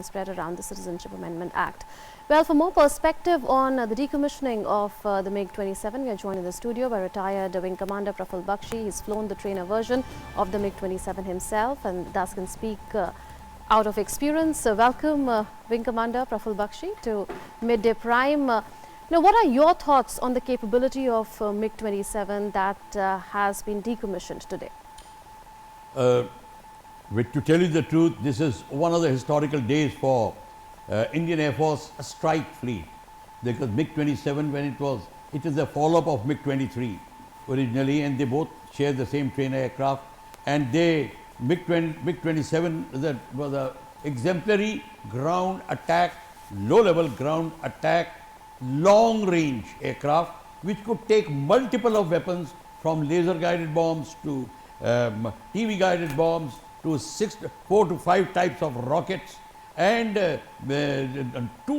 spread around the Citizenship Amendment Act. Well, for more perspective on the decommissioning of the MiG-27, we are joined in the studio by retired Wing Commander Praful Bakshi. He's flown the trainer version of the MiG-27 himself and thus can speak out of experience. Welcome, Wing Commander Praful Bakshi, to Midday Prime. Now, what are your thoughts on the capability of MiG-27 that has been decommissioned today? To tell you the truth, this is one of the historical days for Indian Air Force strike fleet, because MiG-27, when it is a follow-up of MiG-23 originally, and they both share the same trainer aircraft, and MiG-27 was a exemplary ground attack, low-level ground attack, long-range aircraft, which could take multiple of weapons, from laser-guided bombs to TV-guided bombs, to 4 to 5 types of rockets, and 2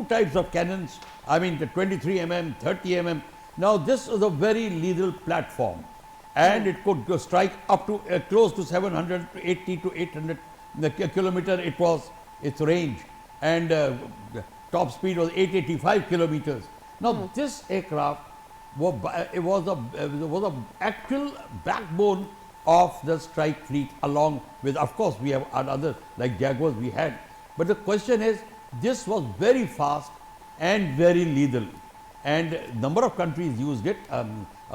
types of cannons, I mean the 23 mm, 30 mm. Now, this is a very lethal platform, and it could strike up to close to 780 to 800 kilometer. It was its range, and the top speed was 885 kilometers. Now, this aircraft was a actual backbone of the strike fleet, along with, of course, we have others like Jaguars we had. But the question is, this was very fast and very lethal, and number of countries used it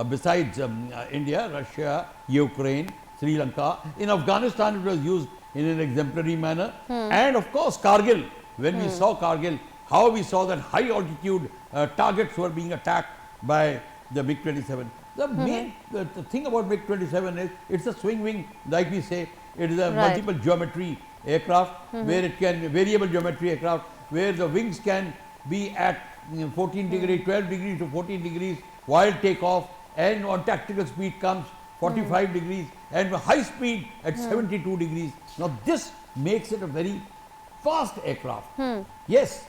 besides India, Russia, Ukraine, Sri Lanka. In Afghanistan, it was used in an exemplary manner, and of course Kargil. When we saw Kargil, how we saw that high altitude targets were being attacked by the MiG-27. The main the thing about MiG-27 is it's a swing wing, like we say. It is a multiple geometry aircraft, where it can variable geometry aircraft, where the wings can be at 14 degrees, 12 degrees to 14 degrees while takeoff, and on tactical speed comes 45 degrees, and high speed at 72 degrees. Now, this makes it a very fast aircraft. Yes,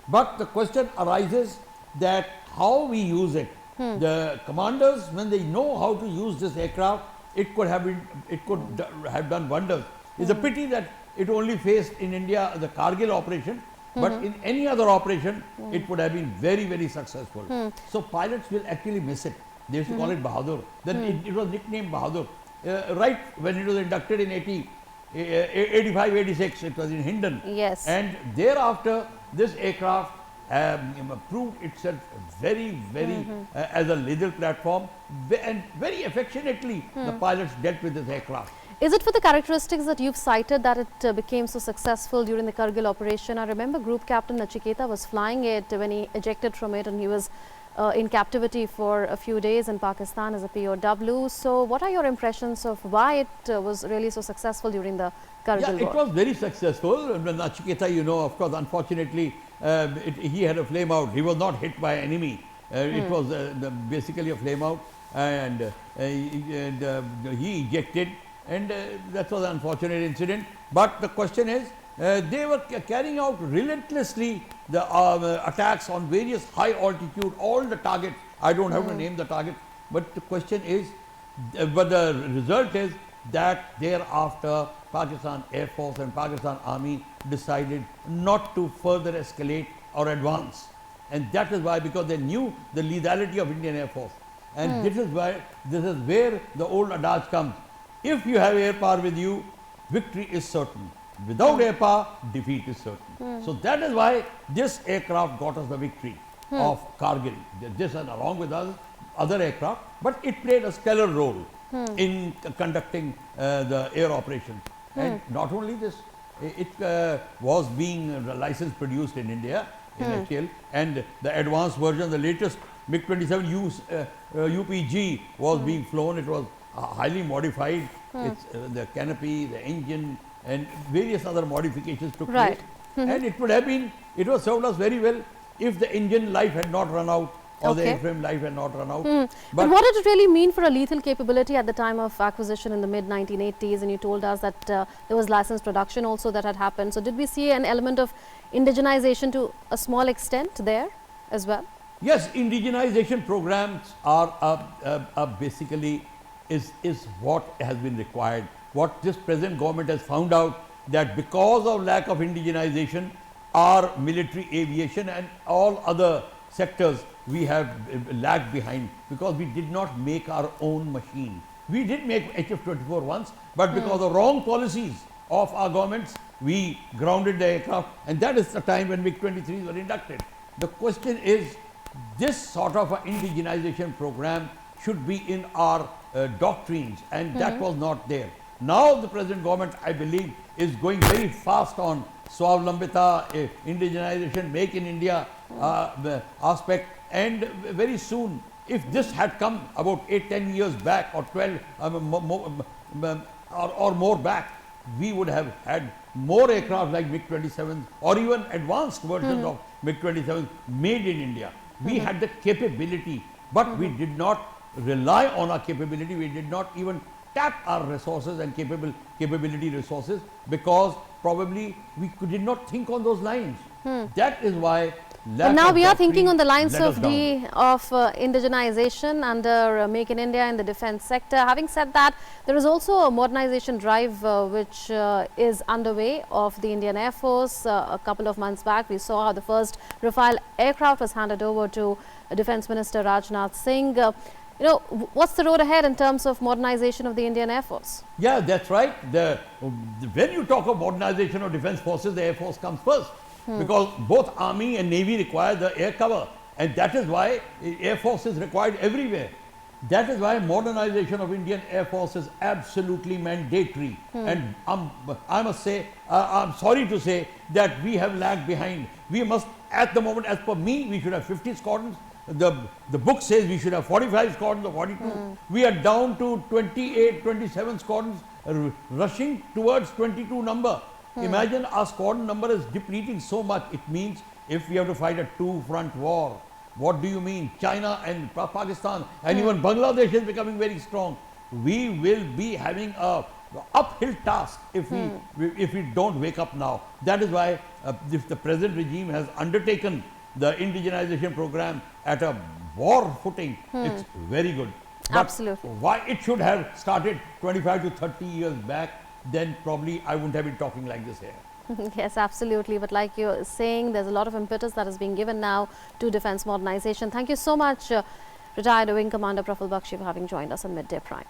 but the question arises that how we use it. The commanders, when they know how to use this aircraft, it could have done wonders. It's a pity that it only faced in India the Kargil operation, but in any other operation, it would have been very, very successful. So pilots will actually miss it. They used to call it Bahadur. Then it was nicknamed Bahadur. Right when it was inducted in 85, 86, it was in Hindon. Yes. And thereafter, this aircraft proved itself very, very as a lethal platform, and very affectionately the pilots dealt with this aircraft. Is it for the characteristics that you've cited that it became so successful during the Kargil operation? I remember Group Captain Nachiketa was flying it when he ejected from it, and he was in captivity for a few days in Pakistan as a POW. So, what are your impressions of why it was really so successful during the Kargil war? It was very successful. When Nachiketa, you know, of course, unfortunately, he had a flame out. He was not hit by enemy. It was basically a flame out, and he ejected, and that was an unfortunate incident. But the question is, they were carrying out relentlessly the attacks on various high altitude, all the targets. I don't have to name the targets, but the question is, but the result is that thereafter Pakistan Air Force and Pakistan Army decided not to further escalate or advance, and that is why, because they knew the lethality of Indian Air Force, and this is where the old adage comes: if you have air power with you, victory is certain. Without air power, defeat is certain. So that is why this aircraft got us the victory of Kargil. This, and along with other aircraft, but it played a stellar role in conducting the air operations. And not only this, it was being license produced in India in HAL, and the advanced version, the latest MiG-27 UPG was being flown. It was highly modified. It's the canopy, the engine, and various other modifications took place. And it would have been, it was served us very well if the engine life had not run out, or the airframe life had not run out. But what did it really mean for a lethal capability at the time of acquisition in the mid-1980s? And you told us that there was license production also that had happened. So did we see an element of indigenization to a small extent there as well? Yes, indigenization programs are basically is what has been required. What this present government has found out, that because of lack of indigenization, our military aviation and all other sectors we have lagged behind because we did not make our own machine. We did make HF-24 once, but because of wrong policies of our governments, we grounded the aircraft, and that is the time when MiG-23s were inducted. The question is, this sort of an indigenization program should be in our doctrines, and that was not there. Now the present government, I believe, is going very fast on Swavlambita, indigenization, make in India aspect, and very soon, if this had come about 8-10 years back or 12 or more back, we would have had more aircraft like MiG-27 or even advanced versions of MiG-27 made in India. We had the capability, but we did not rely on our capability. We did not even tap our resources and capability resources because probably we did not think on those lines. That is why. But now we are thinking on the lines of indigenization under Make in India in the defense sector. Having said that, there is also a modernization drive which is underway of the Indian Air Force. A couple of months back, we saw how the first Rafale aircraft was handed over to Defense Minister Rajnath Singh. You know, what's the road ahead in terms of modernization of the Indian Air Force? Yeah, that's right. When you talk of modernization of defense forces, the Air Force comes first. Because both Army and Navy require the air cover, and that is why Air Force is required everywhere. That is why modernization of Indian Air Force is absolutely mandatory. And I must say, I'm sorry to say that we have lagged behind. We must, at the moment, as per me, we should have 50 squadrons. The book says we should have 45 squadrons or 42. We are down to 28, 27 squadrons, rushing towards 22 number. Imagine our squadron number is depleting so much. It means if we have to fight a two-front war, what do you mean? China and Pakistan and even Bangladesh is becoming very strong. We will be having a uphill task if we don't wake up now. That is why if the present regime has undertaken the indigenization program at a war footing, it's very good. But absolutely. Why it should have started 25 to 30 years back, then probably I wouldn't have been talking like this here. Yes, absolutely. But like you're saying, there's a lot of impetus that is being given now to defense modernization. Thank you so much, retired Wing Commander Praful Bakshi, for having joined us on Midday Prime.